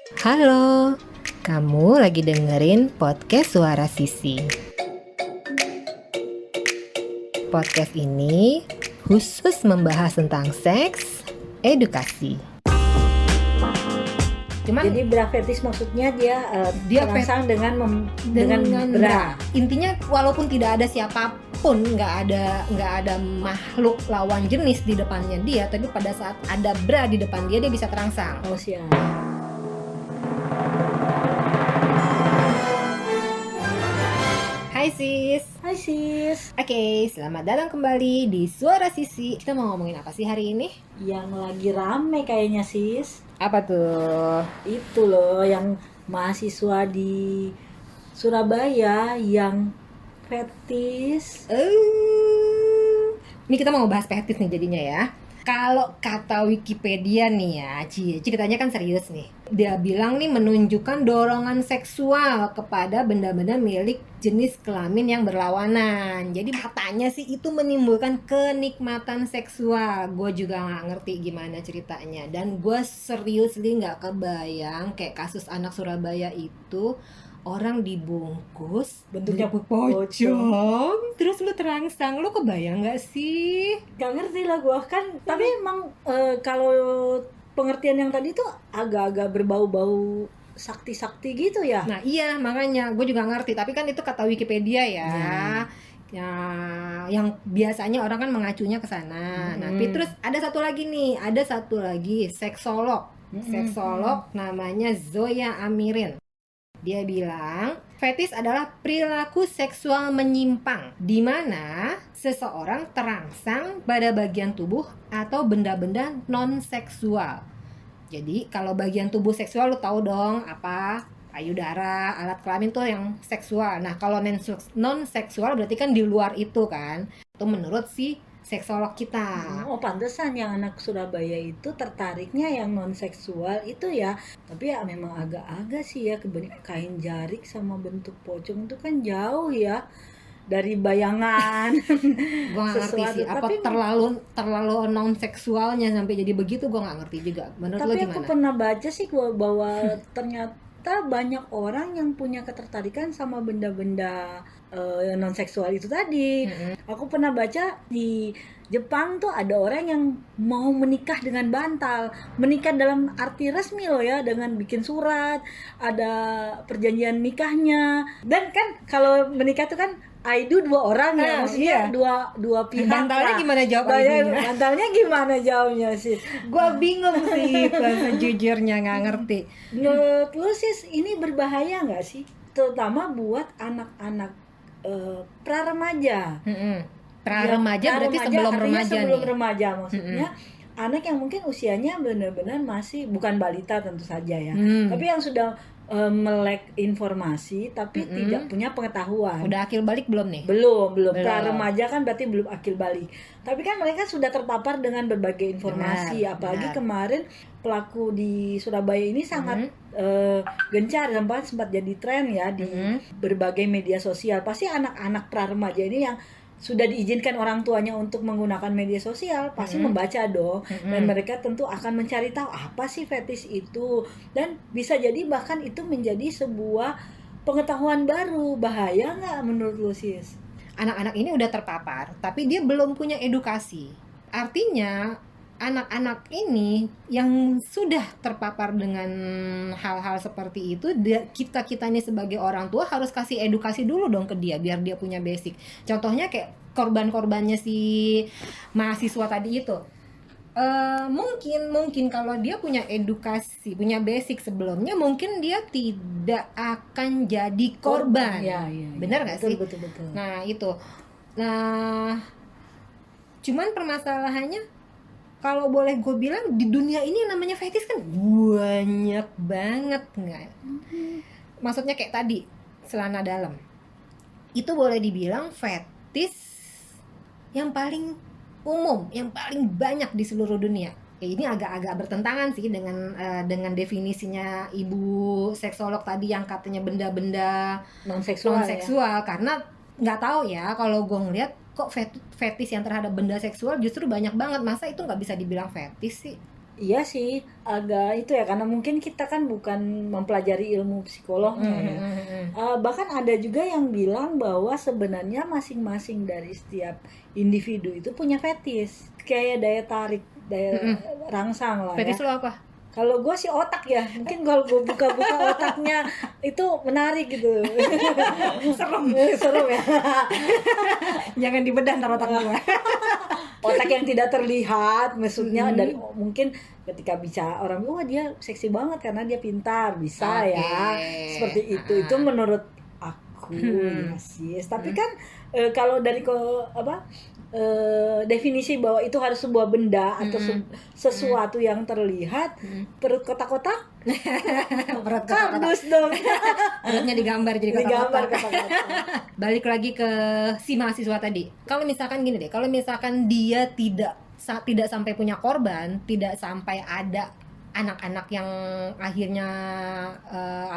Halo, kamu lagi dengerin podcast Suara Sisi. Podcast ini khusus membahas tentang seks, edukasi. Jadi bra fetis maksudnya dia terangsang dengan bra. Intinya walaupun tidak ada siapapun, nggak ada makhluk lawan jenis di depannya dia, tapi pada saat ada bra di depan dia bisa terangsang. Oh siap. Hai sis. Hai sis. Oke, selamat datang kembali di Suara Sisi. Kita mau ngomongin apa sih hari ini? Yang lagi rame kayaknya sis. Apa tuh? Itu loh yang mahasiswa di Surabaya yang fetis. Ini kita mau bahas fetis nih jadinya ya. Kalau kata Wikipedia nih ya, ceritanya kan serius nih. Dia bilang nih menunjukkan dorongan seksual kepada benda-benda milik jenis kelamin yang berlawanan. Jadi katanya sih itu menimbulkan kenikmatan seksual. Gue juga gak ngerti gimana ceritanya. Dan gue serius gak kebayang kayak kasus anak Surabaya itu. Orang dibungkus bentuknya pocong, terus lu terangsang, lu kebayang nggak sih? Gak ngerti lah gua kan, tapi emang kalau pengertian yang tadi tuh agak-agak berbau-bau sakti-sakti gitu ya. Nah iya makanya gue juga ngerti, tapi kan itu kata Wikipedia ya. Ya, yang biasanya orang kan mengacunya ke sana. Tapi terus ada satu lagi seksolog. Seksolog namanya Zoya Amirin. Dia bilang, fetis adalah perilaku seksual menyimpang di mana seseorang terangsang pada bagian tubuh atau benda-benda non-seksual. Jadi, kalau bagian tubuh seksual lu tahu dong apa? Payudara, alat kelamin tuh yang seksual. Nah, kalau non-seksual berarti kan di luar itu kan. Itu menurut si seksolog kita. Oh pantesan yang anak Surabaya itu tertariknya yang non seksual itu ya. Tapi ya memang agak-agak sih ya, kain jarik sama bentuk pocong itu kan jauh ya dari bayangan. Gue gak ngerti sih apa tapi terlalu non seksualnya sampai jadi begitu, gue gak ngerti juga. Menurut lo gimana? Tapi aku pernah baca sih bahwa ternyata banyak orang yang punya ketertarikan sama benda-benda non seksual itu tadi. Aku pernah baca di Jepang tuh ada orang yang mau menikah dengan bantal. Menikah dalam arti resmi loh ya, dengan bikin surat, ada perjanjian nikahnya. Dan kan kalau menikah tuh kan I do dua orang ya, maksudnya dua pihak. Bantalnya gimana jawabnya? Bantalnya gimana jawabnya sih? Gua bingung sih, sejujurnya nggak ngerti. Menurut lu sis ini berbahaya nggak sih? Terutama buat anak-anak pra-remaja. Pra-remaja berarti sebelum remaja nih. Sebelum remaja maksudnya. Anak yang mungkin usianya benar-benar masih bukan balita tentu saja ya. Tapi yang sudah melek informasi tapi tidak punya pengetahuan. Udah akil balik belum nih? Belum. Pra-remaja kan berarti belum akil balik. Tapi kan mereka sudah terpapar dengan berbagai informasi. Apalagi kemarin pelaku di Surabaya ini sangat gencar, sempat jadi tren ya di berbagai media sosial. Pasti anak-anak pra-remaja ini yang sudah diizinkan orang tuanya untuk menggunakan media sosial pasti membaca dong, dan mereka tentu akan mencari tahu apa sih fetis itu, dan bisa jadi bahkan itu menjadi sebuah pengetahuan baru. Bahaya nggak menurut lu sis? Anak-anak ini udah terpapar tapi dia belum punya edukasi. Artinya anak-anak ini yang sudah terpapar dengan hal-hal seperti itu, kita-kitanya sebagai orang tua harus kasih edukasi dulu dong ke dia biar dia punya basic. Contohnya kayak korban-korbannya si mahasiswa tadi itu. Mungkin kalau dia punya edukasi, punya basic sebelumnya, mungkin dia tidak akan jadi korban. Ya. Benar nggak sih? Betul. Nah itu. Nah, cuman permasalahannya, kalau boleh gue bilang di dunia ini yang namanya fetis kan banyak banget nggak? Maksudnya kayak tadi celana dalam itu boleh dibilang fetis yang paling umum, yang paling banyak di seluruh dunia. Ini agak-agak bertentangan sih dengan definisinya ibu seksolog tadi yang katanya benda-benda non seksual ya? Karena nggak tahu ya, kalau gue ngeliat kok fetis yang terhadap benda seksual justru banyak banget. Masa itu nggak bisa dibilang fetis sih? Iya sih, agak itu ya, karena mungkin kita kan bukan mempelajari ilmu psikolognya ya. Bahkan ada juga yang bilang bahwa sebenarnya masing-masing dari setiap individu itu punya fetis, kayak daya tarik, daya rangsang lah ya. Fetis lo apa? Kalau gue sih otak ya, mungkin kalau gue buka-buka otaknya itu menarik gitu. Serem ya. Jangan dibedah ntar otak gue. Otak yang tidak terlihat, maksudnya dari mungkin ketika bicara orang, wah dia seksi banget karena dia pintar, bisa ya, seperti itu. Itu menurut aku ya sih. Tapi kan kalau dari definisi bahwa itu harus sebuah benda atau sesuatu yang terlihat, perut kotak-kotak, Perut kardus dong. perutnya digambar jadi Digambar kotak-kotak. kotak-kotak. Balik lagi ke si mahasiswa tadi. Kalau misalkan gini deh, kalau misalkan dia tidak sampai punya korban, tidak sampai ada anak-anak yang akhirnya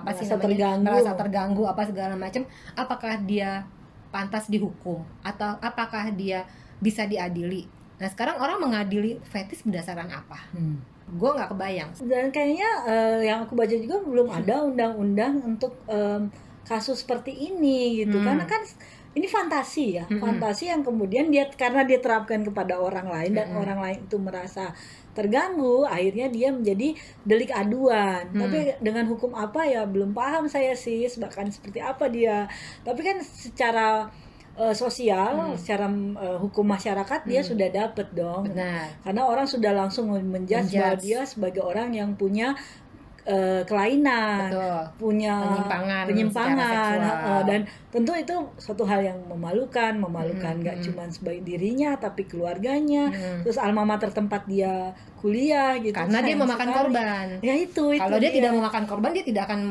merasa terganggu apa segala macam, apakah dia pantas dihukum atau apakah dia bisa diadili? Nah sekarang orang mengadili fetis berdasarkan apa? Gue nggak kebayang. Dan kayaknya yang aku baca juga belum ada undang-undang untuk kasus seperti ini gitu. Karena kan ini fantasi ya, fantasi yang kemudian karena dia terapkan kepada orang lain dan orang lain itu merasa terganggu, akhirnya dia menjadi delik aduan. Tapi dengan hukum apa ya belum paham saya sih, bahkan seperti apa dia. Tapi kan secara sosial, secara hukum masyarakat dia sudah dapat dong. Benar. Karena orang sudah langsung menjudge bahwa dia sebagai orang yang punya kelainan, betul, punya penyimpangan, dan tentu itu suatu hal yang memalukan gak cuma sebagai dirinya tapi keluarganya, terus alma mater tempat dia kuliah gitu. Karena dia memakan korban. Ya itu. Kalau dia tidak memakan korban dia tidak akan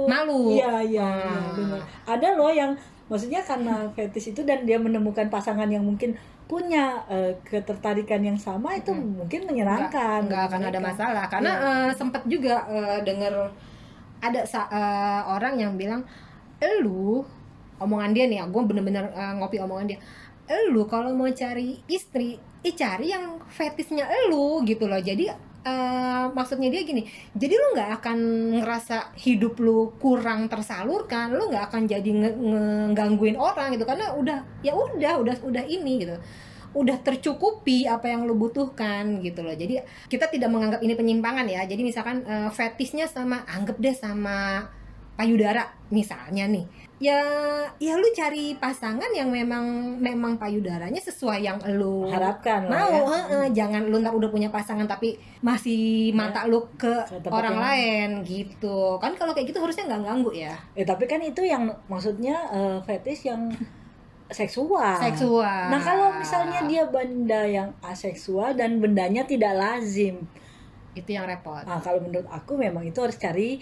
malu. Iya, benar. Ada loh yang maksudnya karena fetis itu dan dia menemukan pasangan yang mungkin punya ketertarikan yang sama, itu mungkin menyenangkan. Nggak akan ada masalah. Karena sempat juga dengar ada orang yang bilang, omongan dia nih ya, gue bener-bener ngopi omongan dia, kalau mau cari istri, cari yang fetisnya gitu loh. Jadi maksudnya dia gini, jadi lu nggak akan ngerasa hidup lu kurang tersalurkan, lu nggak akan jadi ngegangguin orang gitu, karena udah ini gitu, udah tercukupi apa yang lu butuhkan gitu loh. Jadi kita tidak menganggap ini penyimpangan ya. Jadi misalkan fetisnya anggap deh sama payudara misalnya nih, ya lu cari pasangan yang memang payudaranya sesuai yang lu harapkan mau ya. Jangan lu ntar udah punya pasangan tapi masih mata lu ke orang lain gitu kan. Kalau kayak gitu harusnya nggak ganggu ya. Tapi kan itu yang maksudnya fetish yang seksual. Nah kalau misalnya dia benda yang aseksual dan bendanya tidak lazim, itu yang repot. Nah kalau menurut aku memang itu harus cari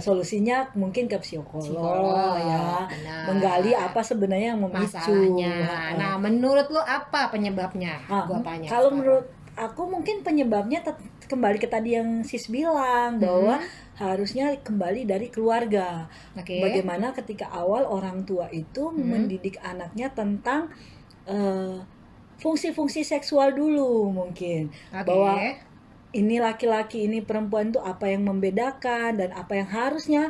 solusinya mungkin ke psikolog ya, benar. Menggali apa sebenarnya yang memicu masalahnya. Nah menurut lo apa penyebabnya? Gua tanya. Kalau menurut aku mungkin penyebabnya kembali ke tadi yang sis bilang bahwa harusnya kembali dari keluarga. Bagaimana ketika awal orang tua itu mendidik anaknya tentang fungsi-fungsi seksual dulu mungkin, bahwa ini laki-laki, ini perempuan, itu apa yang membedakan dan apa yang harusnya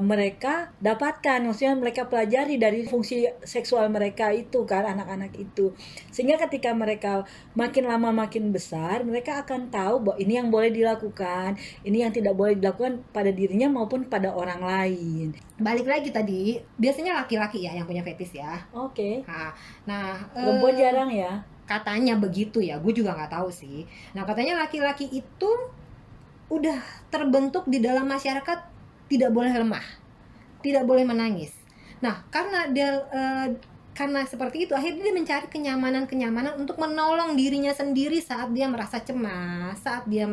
mereka dapatkan, maksudnya mereka pelajari dari fungsi seksual mereka itu kan, anak-anak itu, sehingga ketika mereka makin lama makin besar, mereka akan tahu bahwa ini yang boleh dilakukan, ini yang tidak boleh dilakukan pada dirinya maupun pada orang lain. Balik lagi tadi, biasanya laki-laki ya yang punya fetis ya. Oke. Nah, perempuan jarang ya. Katanya begitu ya, gue juga nggak tahu sih. Nah katanya laki-laki itu udah terbentuk di dalam masyarakat tidak boleh lemah, tidak boleh menangis. Nah karena seperti itu akhirnya dia mencari kenyamanan untuk menolong dirinya sendiri saat dia merasa cemas, saat dia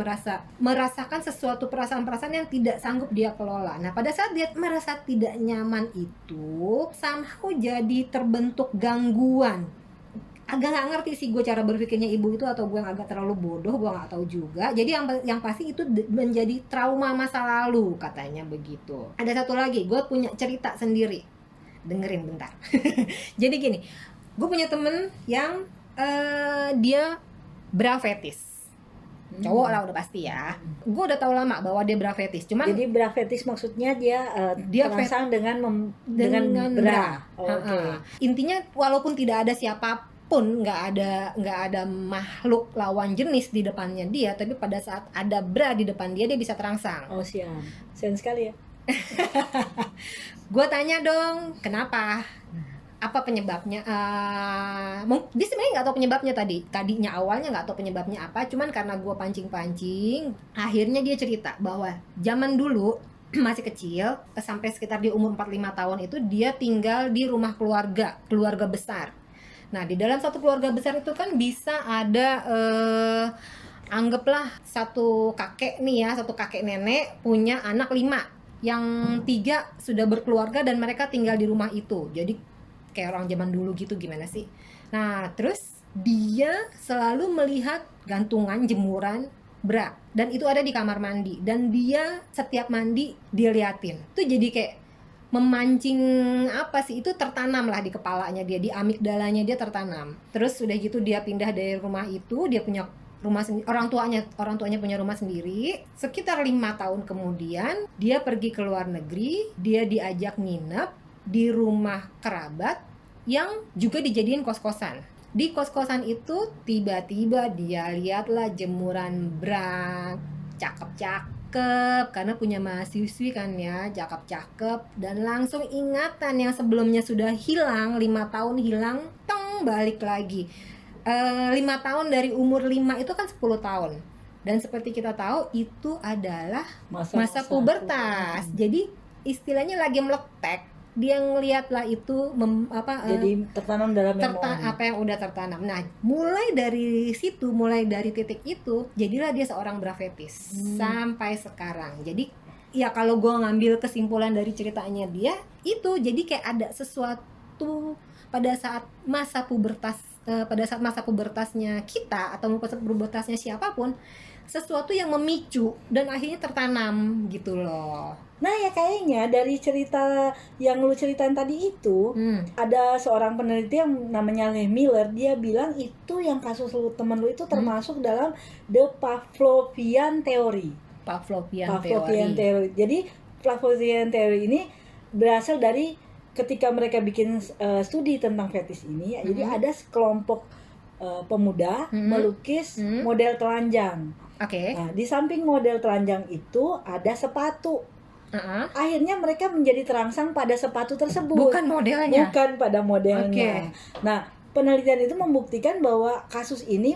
merasakan sesuatu perasaan-perasaan yang tidak sanggup dia kelola. Nah pada saat dia merasa tidak nyaman itu somehow jadi terbentuk gangguan. Agak nggak ngerti sih gue cara berpikirnya ibu itu, atau gue agak terlalu bodoh, gue nggak tahu juga. Jadi yang pasti itu menjadi trauma masa lalu katanya begitu. Ada satu lagi, gue punya cerita sendiri, dengerin bentar. Jadi gini, gue punya temen yang dia bra fetis. Cowok lah udah pasti ya. Gue udah tahu lama bahwa dia bra fetish. Cuman Jadi bra fetish maksudnya dia Dia terangsang dengan dengan bra. bra. Oke. Intinya walaupun tidak ada siapapun, nggak ada makhluk lawan jenis di depannya dia, tapi pada saat ada bra di depan dia bisa terangsang. Oh siap. Sen sekali ya. Gue tanya dong, kenapa? Apa penyebabnya? Dia sebenarnya nggak tahu penyebabnya tadinya awalnya nggak tahu penyebabnya apa, cuman karena gue pancing-pancing, akhirnya dia cerita bahwa zaman dulu masih kecil, sampai sekitar di umur 45 tahun itu dia tinggal di rumah keluarga besar. Nah, di dalam satu keluarga besar itu kan bisa ada anggaplah satu kakek nenek punya anak 5, yang 3 sudah berkeluarga dan mereka tinggal di rumah itu. Jadi kayak orang zaman dulu gitu, gimana sih? Nah, terus dia selalu melihat gantungan jemuran bra, dan itu ada di kamar mandi, dan dia setiap mandi dia liatin. Itu jadi kayak memancing apa sih, itu tertanam lah di kepalanya dia, di amigdalanya dia tertanam. Terus udah gitu dia pindah dari rumah itu, dia punya rumah sendiri, orang tuanya punya rumah sendiri. Sekitar 5 tahun kemudian dia pergi ke luar negeri, dia diajak nginep di rumah kerabat yang juga dijadiin kos-kosan. Di kos-kosan itu tiba-tiba dia lihatlah jemuran bra, cakep-cakep, karena punya mahasiswi kan ya, cakep-cakep, dan langsung ingatan yang sebelumnya sudah hilang, 5 tahun hilang, tong balik lagi. 5 tahun dari umur 5 itu kan 10 tahun. Dan seperti kita tahu itu adalah masa pubertas. Jadi istilahnya lagi meletek, dia ngeliatlah itu jadi tertanam dalam memori apa yang udah tertanam. Nah, mulai dari situ, mulai dari titik itu, jadilah dia seorang bra fetish sampai sekarang. Jadi ya kalau gue ngambil kesimpulan dari ceritanya dia itu, jadi kayak ada sesuatu pada saat masa pubertasnya kita atau pubertasnya siapapun, sesuatu yang memicu dan akhirnya tertanam gitu loh. Nah ya kayaknya dari cerita yang lu ceritain tadi itu, ada seorang peneliti yang namanya Leigh Miller, dia bilang itu yang kasus temen lu itu termasuk dalam the Pavlovian theory. Pavlovian theory. Jadi Pavlovian theory ini berasal dari ketika mereka bikin studi tentang fetish ini, jadi ada sekelompok pemuda melukis model telanjang. Nah, di samping model telanjang itu ada sepatu. Akhirnya mereka menjadi terangsang pada sepatu tersebut, bukan pada modelnya. Nah, penelitian itu membuktikan bahwa kasus ini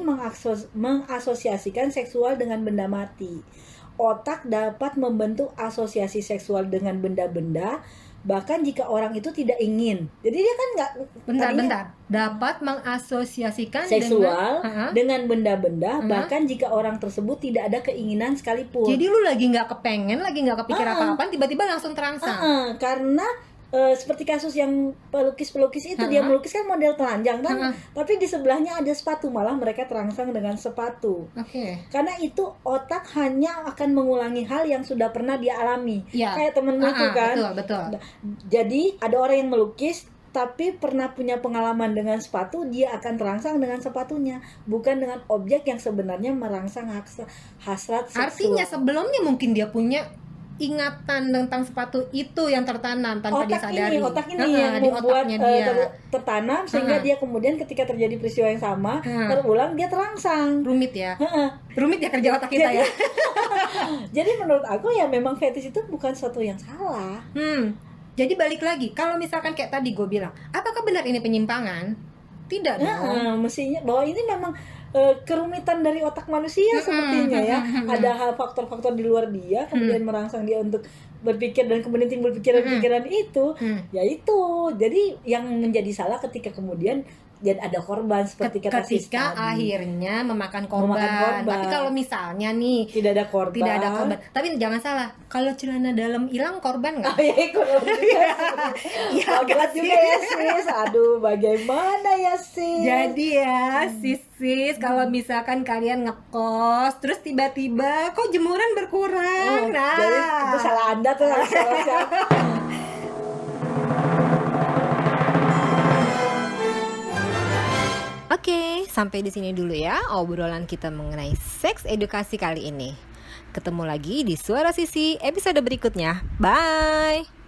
mengasosiasikan seksual dengan benda mati. Otak dapat membentuk asosiasi seksual dengan benda-benda, bahkan jika orang itu tidak ingin. Jadi dia kan nggak dapat mengasosiasikan seksual dengan benda-benda, bahkan jika orang tersebut tidak ada keinginan sekalipun. Jadi lu lagi nggak kepikir apa-apa, tiba-tiba langsung terangsang. Karena seperti kasus yang pelukis itu, dia melukiskan model telanjang kan, tapi di sebelahnya ada sepatu, malah mereka terangsang dengan sepatu. Karena itu otak hanya akan mengulangi hal yang sudah pernah dia alami. Kayak temenmu itu kan. Betul. Jadi ada orang yang melukis tapi pernah punya pengalaman dengan sepatu, dia akan terangsang dengan sepatunya, bukan dengan objek yang sebenarnya merangsang hasrat seksual. Artinya sebelumnya mungkin dia punya ingatan tentang sepatu itu yang tertanam tanpa dia sadari. Otak ini yang membuat tertanam sehingga dia kemudian ketika terjadi peristiwa yang sama terulang, dia terangsang. Rumit ya kerja otak kita ya. Jadi menurut aku ya memang fetish itu bukan sesuatu yang salah. Jadi balik lagi, kalau misalkan kayak tadi gue bilang, apakah benar ini penyimpangan? Tidak dong. Mestinya bahwa ini memang kerumitan dari otak manusia sepertinya ya. Ada faktor-faktor di luar dia kemudian merangsang dia untuk berpikir dan kemudian timbul pikiran-pikiran itu. Ya itu. Jadi yang menjadi salah ketika kemudian dan ada korban seperti kata ketika akhirnya memakan korban. Tapi kalau misalnya nih tidak ada korban. Tapi jangan salah, kalau celana dalam hilang korban nggak? Ya berat juga ya sis. Aduh, bagaimana ya sis? Jadi ya sis, kalau misalkan kalian ngekos terus tiba-tiba kok jemuran berkurang, jadi itu salah Anda tuh, salah siapa? Oke, sampai di sini dulu ya obrolan kita mengenai seks edukasi kali ini. Ketemu lagi di Suara Sisi episode berikutnya. Bye.